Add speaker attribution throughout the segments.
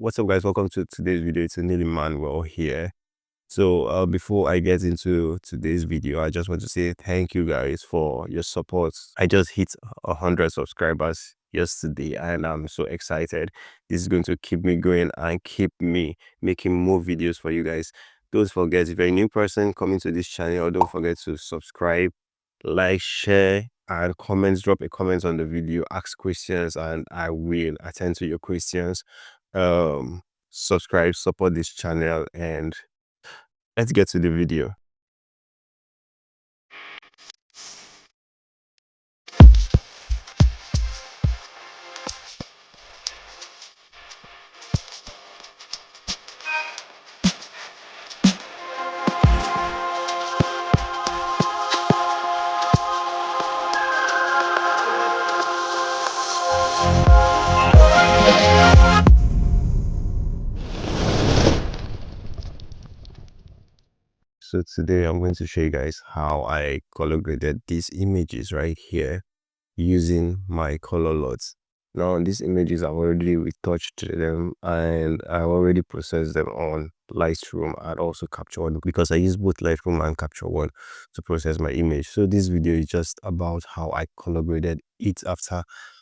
Speaker 1: What's up, guys? Welcome to today's video. It's Neil Emmanuel here. So before I get into today's video, I just want to say thank you guys for your support. I just hit 100 subscribers yesterday and I'm so excited. This is going to keep me going and keep me making more videos for you guys. Don't forget, if you're a new person coming to this channel, don't forget to subscribe, like, share, and comments. Drop a comment on the video, ask questions, and I will attend to your questions. Subscribe, support this channel, and let's get to the video. So today I'm going to show you guys how I color graded these images right here using my color lots. Now these images I've already retouched them and I already processed them on Lightroom and also Capture One because I use both Lightroom and Capture One to process my image. So this video is just about how I color graded it after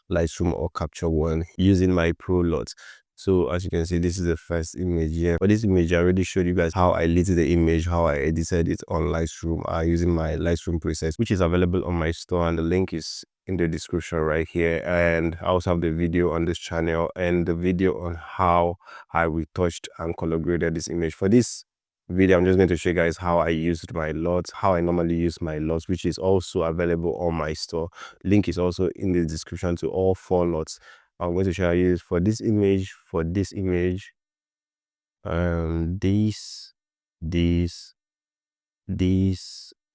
Speaker 1: Lightroom or Capture One using my Pro Lots. So as you can see, this is the first image here. For this image, I already showed you guys how I lit the image, how I edited it on Lightroom using my Lightroom preset, which is available on my store, and the link is in the description right here. And I also have the video on this channel and the video on how I retouched and color graded this image. For this video, I'm just going to show you guys how I used my lots, how I normally use my lots, which is also available on my store. Link is also in the description to all 4 lots. I'm going to show you for this image, this,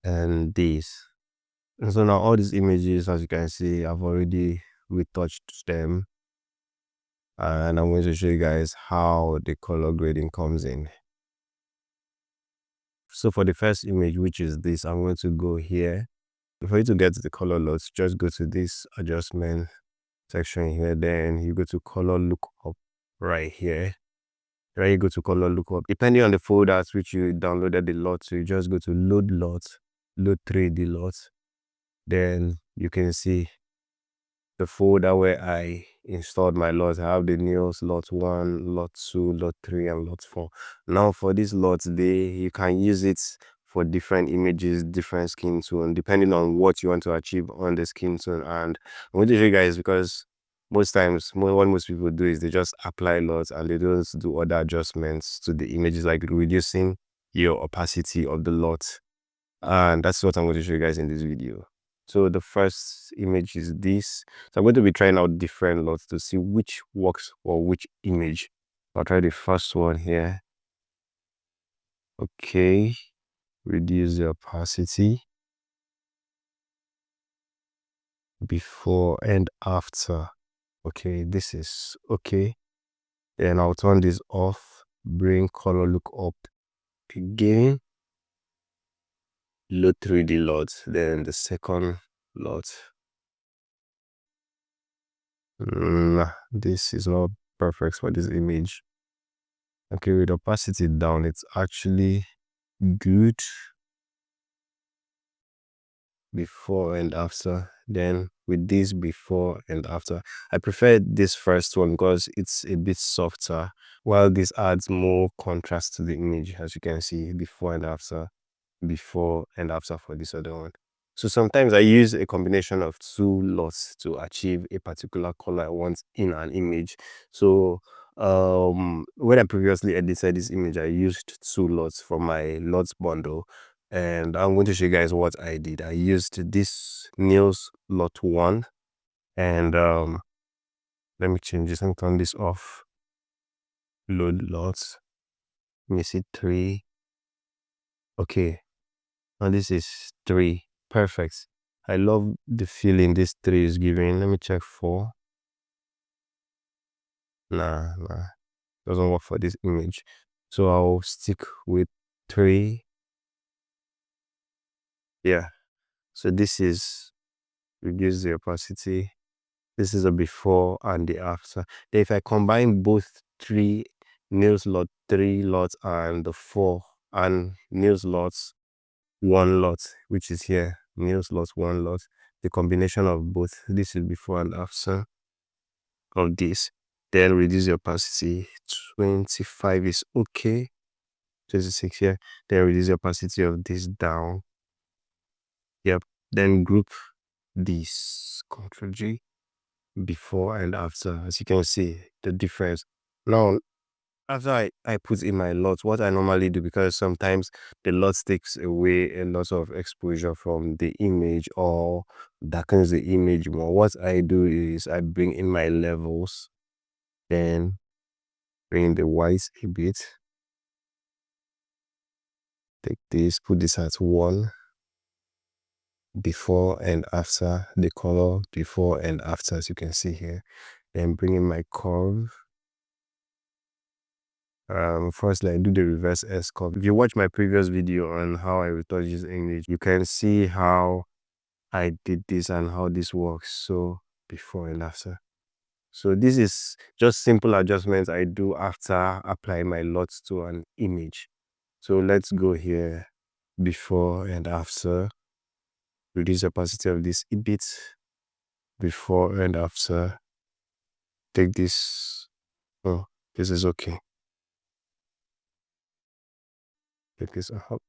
Speaker 1: and this. And so now all these images, as you can see, I've already retouched them. And I'm going to show you guys how the color grading comes in. So for the first image, which is this, I'm going to go here. For you to get to the color lots, just go to this adjustment section here. Then you go to color lookup right here. Right, you go to color lookup. Depending on the folders which you downloaded the lot, so you just go to load lots, load 3D lots. Then you can see the folder where I installed my lots. I have the Neos lot 1, lot 2, lot 3, and lot 4. Now for these lots, you can use it for different images, different skin tone, depending on what you want to achieve on the skin tone. And I'm going to show you guys because most times what most people do is they just apply lots and they don't do other adjustments to the images, like reducing your opacity of the lot. And that's what I'm going to show you guys in this video. So the first image is this. So I'm going to be trying out different lots to see which works for which image. I'll try the first one here. Okay, reduce the opacity before and after. Okay, this is okay. Then I'll turn this off, bring color look up again, load 3D lots, then the second lot. This is not perfect for this image. Okay, with opacity down, it's actually good. Before and after. Then with this before and after, I prefer this first one because it's a bit softer, while this adds more contrast to the image. As you can see, before and after for this other one. So sometimes I use a combination of 2 lots to achieve a particular color I want in an image. So when I previously edited this image, I used 2 lots from my lots bundle, and I'm going to show you guys what I did. I used this Neos lot 1, and let me change this and turn this off. Load lots. Let me see 3. Okay, and this is 3. Perfect. I love the feeling this 3 is giving. Let me check 4. Nah, doesn't work for this image. So I'll stick with 3. Yeah. So this is reduce the opacity. This is a before and the after. Then if I combine both 3 nails lot 3 lots and the 4 and nails lots 1 lot, which is here. Nails lots 1 lot. The combination of both. This is before and after of this. Then reduce the opacity. 25 is okay. 26 here. Then reduce the opacity of this down. Yep. Then group this. Ctrl G. Before and after. As you can see the difference. Now after I put in my LUTs, what I normally do, because sometimes the LUTs takes away a lot of exposure from the image or darkens the image more. What I do is I bring in my levels, then bring in the white a bit. Take this, put this at 1. Before and after, the color before and after, as you can see here. Then bring in my curve. First, I do the reverse S curve. If you watch my previous video on how I retouch this image, you can see how I did this and how this works. So before and after. So this is just simple adjustments I do after applying my LUTs to an image. So let's go here. Before and after. Reduce the opacity of this a bit. Before and after. Take this. Oh, this is okay. Take this up.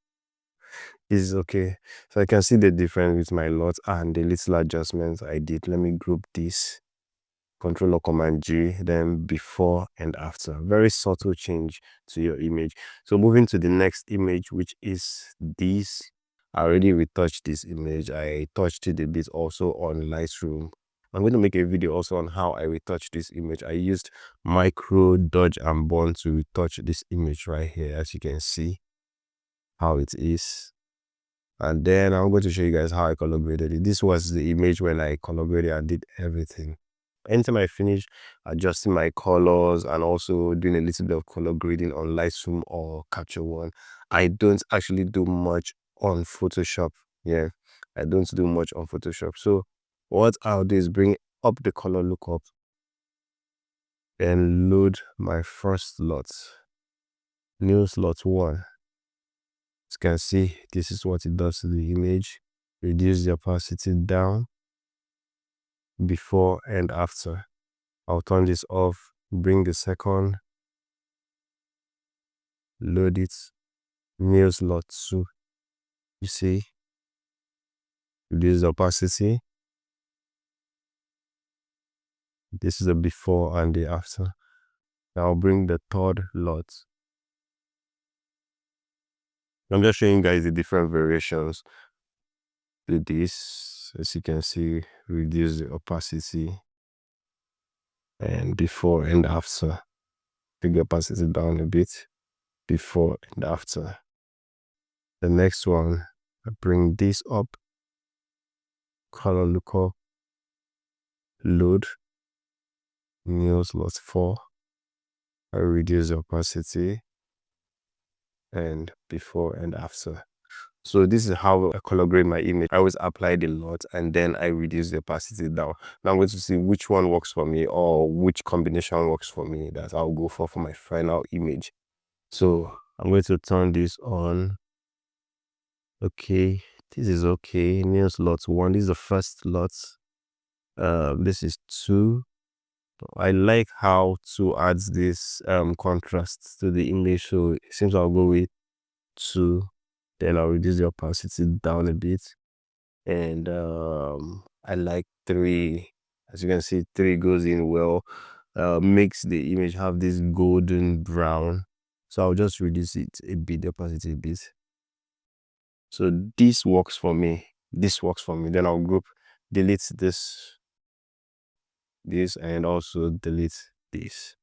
Speaker 1: This is okay. So I can see the difference with my LUT and the little adjustments I did. Let me group this. Control or Command G, then before and after. Very subtle change to your image. So moving to the next image, which is this. I already retouched this image. I touched it a bit also on Lightroom. I'm going to make a video also on how I retouched this image. I used micro, dodge, and bond to retouch this image right here, as you can see how it is. And then I'm going to show you guys how I color graded it. This was the image when I color graded and did everything. Anytime I finish adjusting my colors and also doing a little bit of color grading on Lightroom or Capture One, I don't actually do much on Photoshop. Yeah, I don't do much on Photoshop. So what I'll do is bring up the color lookup and load my first lot. New slot 1. As you can see, this is what it does to the image. Reduce the opacity down. Before and after. I'll turn this off, bring the second, load it, new slot 2. You see, reduce the opacity. This is the before and the after. Now I'll bring the third lot. I'm just showing you guys the different variations to this. As you can see, reduce the opacity and before and after. Take the opacity down a bit, before and after. The next one, I bring this up, color lookup, load, new slot 4. I reduce the opacity and before and after. So this is how I color grade my image. I always apply the LUT and then I reduce the opacity down. Now I'm going to see which one works for me or which combination works for me that I'll go for my final image. So I'm going to turn this on. Okay, this is okay. New slot 1. This is the first LUT. This is 2. I like how 2 adds this contrast to the image, so it seems I'll go with 2. Then I'll reduce the opacity down a bit, and I like 3. As you can see, 3 goes in well. Makes the image have this golden brown, so I'll just reduce it a bit, the opacity a bit. So this works for me. This works for me. Then I'll group, delete this, and also delete this.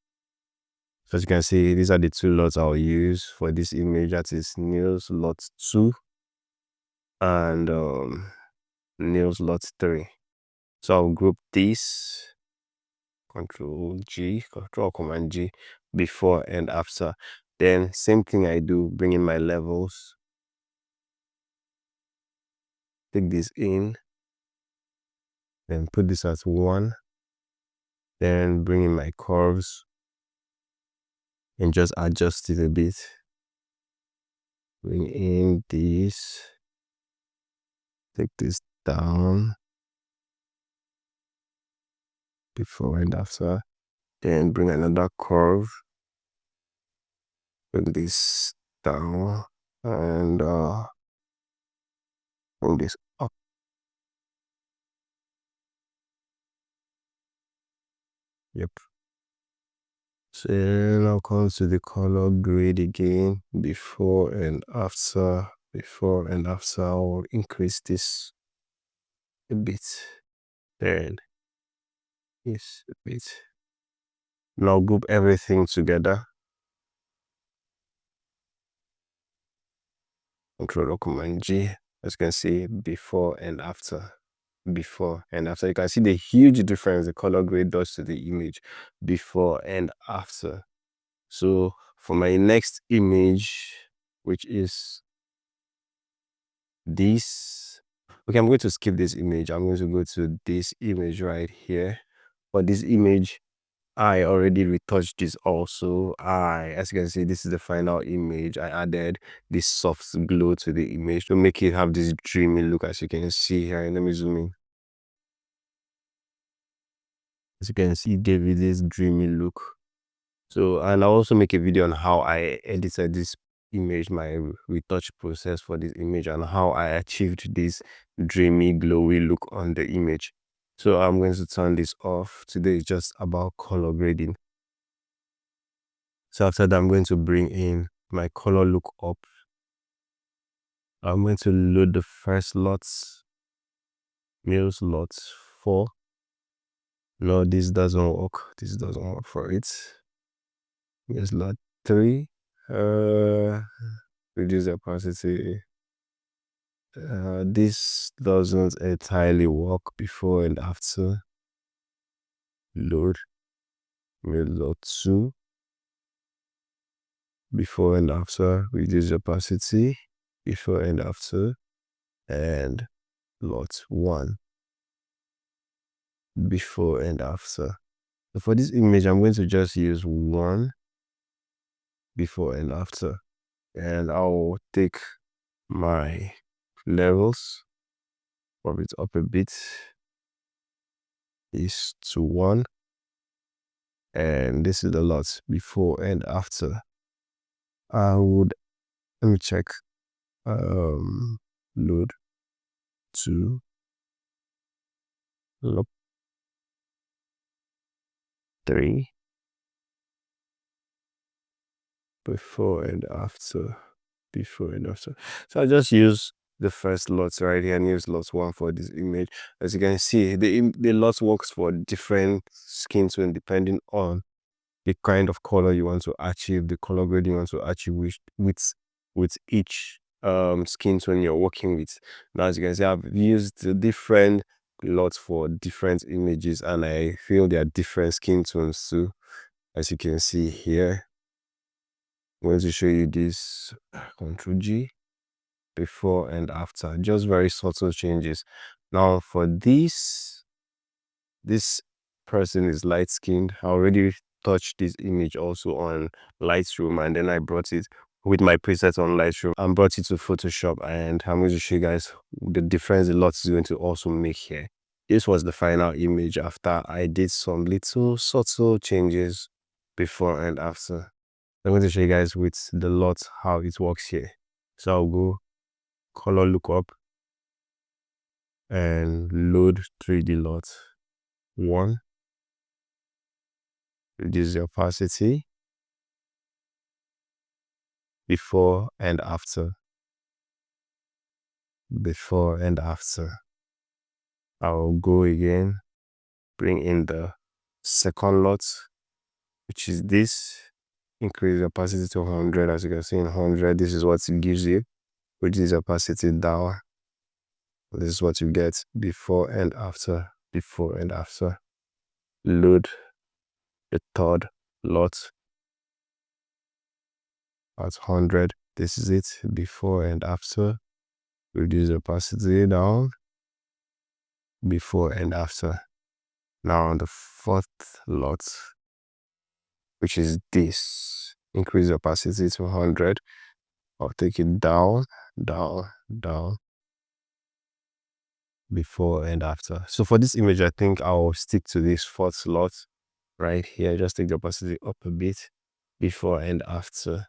Speaker 1: So as you can see, these are the 2 LUTs I'll use for this image. That is nails LUT 2 and nails LUT 3. So I'll group this, Control G, Control Command G, before and after. Then same thing I do, bring in my levels, take this in, then put this as 1, then bring in my curves, and just adjust it a bit. Bring in this, take this down, before and after. Then bring another curve, bring this down, and bring this up. Yep. So now come to the color grade again, before and after. Before and after, I'll increase this a bit. Then this a bit. Now group everything together. Control or Command G. As you can see, before and after. Before and after. You can see the huge difference the color grade does to the image before and after. So for my next image, which is this, okay, I'm going to skip this image. I'm going to go to this image right here. For this image, I already retouched this also. As you can see, this is the final image. I added this soft glow to the image to make it have this dreamy look, as you can see here. Let me zoom in. As you can see, it gave it this dreamy look. So, and I'll also make a video on how I edited this image, my retouch process for this image, and how I achieved this dreamy, glowy look on the image. So I'm going to turn this off. Today is just about color grading. So after that, I'm going to bring in my color look up. I'm going to load the first lots, Mills lots 4. No, this doesn't work. This doesn't work for it. Here's lot 3. Reduce the opacity. This doesn't entirely work. Before and after. Load. Lot 2. Before and after. Reduce the opacity. Before and after. And lot 1. Before and after. So for this image, I'm going to just use 1 before and after. And I'll take my levels, pop it up a bit, is to 1. And this is the lots before and after. Let me check. Load 2. Look 3. Before and after. Before and after. So I just use the first lots right here and use lots 1 for this image. As you can see, the lots works for different skin tone depending on the kind of color you want to achieve, the color grade you want to achieve with each skin tone you're working with. Now, as you can see, I've used the different lots for different images, and I feel there are different skin tones too. As you can see here, I'm going to show you this. Ctrl G. Before and after, just very subtle changes. Now for this person is light skinned. I already touched this image also on Lightroom, and then I brought it with my preset on Lightroom and brought it to Photoshop, and I'm going to show you guys the difference a lot is going to also make here. This was the final image after I did some little subtle changes before and after. I'm going to show you guys with the lot how it works here. So I'll go color lookup and load 3D lot 1. Reduce the opacity. Before and after. Before and after. I'll go again, bring in the second lot, which is this. Increase the opacity to 100. As you can see in 100, this is what it gives you. Reduce the opacity down. This is what you get before and after. Before and after. Load the third lot at 100. This is it before and after. Reduce the opacity down. Before and after. Now on the fourth lot, which is this. increase the opacity to 100. I'll take it down, down, down, before and after. So for this image, I think I'll stick to this fourth lot right here. Just take the opacity up a bit, before and after.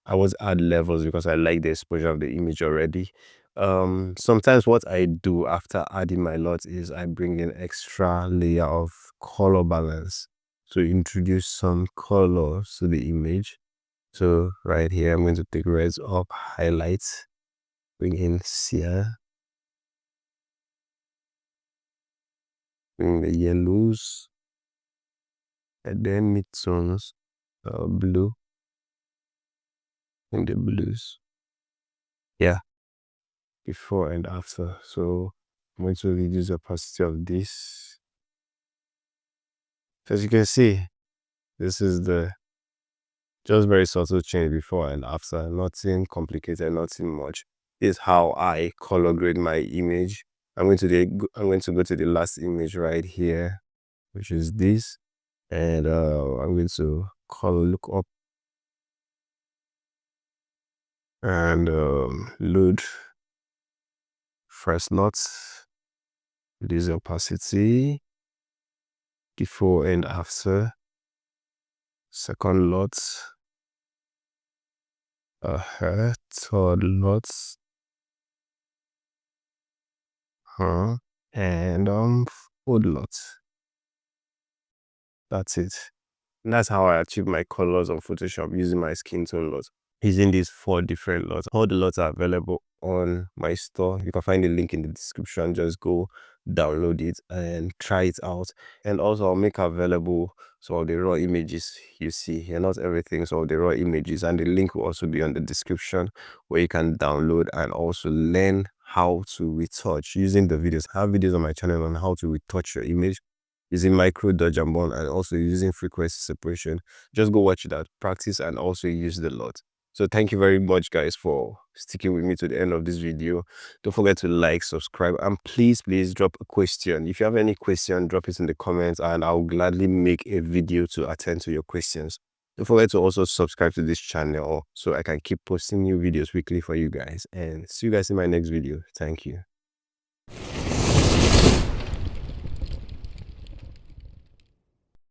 Speaker 1: I was add levels because I like the exposure of the image already. Sometimes what I do after adding my lot is I bring in extra layer of color balance to introduce some colors to the image. So right here, I'm going to take reds up, highlights, bring in sear, bring the yellows, and then midtones, blue, and the blues. Yeah, before and after. So I'm going to reduce the opacity of this. As you can see, this is the just very subtle change before and after. Nothing complicated, nothing much. This is how I color grade my image. I'm going to go to the last image right here, which is this, and I'm going to color look up and load first lot, reduce the opacity, before and after, second lot, third lot, and fourth lot. That's it. And that's how I achieve my colors on Photoshop using my skin tone lot. Using these 4 different lots. All the lots are available on my store. You can find the link in the description. Just go download it and try it out. And also I'll make available some of the raw images you see here, not everything, so the raw images, and the link will also be on the description where you can download and also learn how to retouch using the videos. I have videos on my channel on how to retouch your image using micro, dodge and burn, and also using frequency separation. Just go watch that, practice, and also use the lot. So thank you very much, guys, for sticking with me to the end of this video. Don't forget to like, subscribe, and please drop a question. If you have any question, drop it in the comments and I'll gladly make a video to attend to your questions. Don't forget to also subscribe to this channel so I can keep posting new videos weekly for you guys. And see you guys in my next video. Thank you.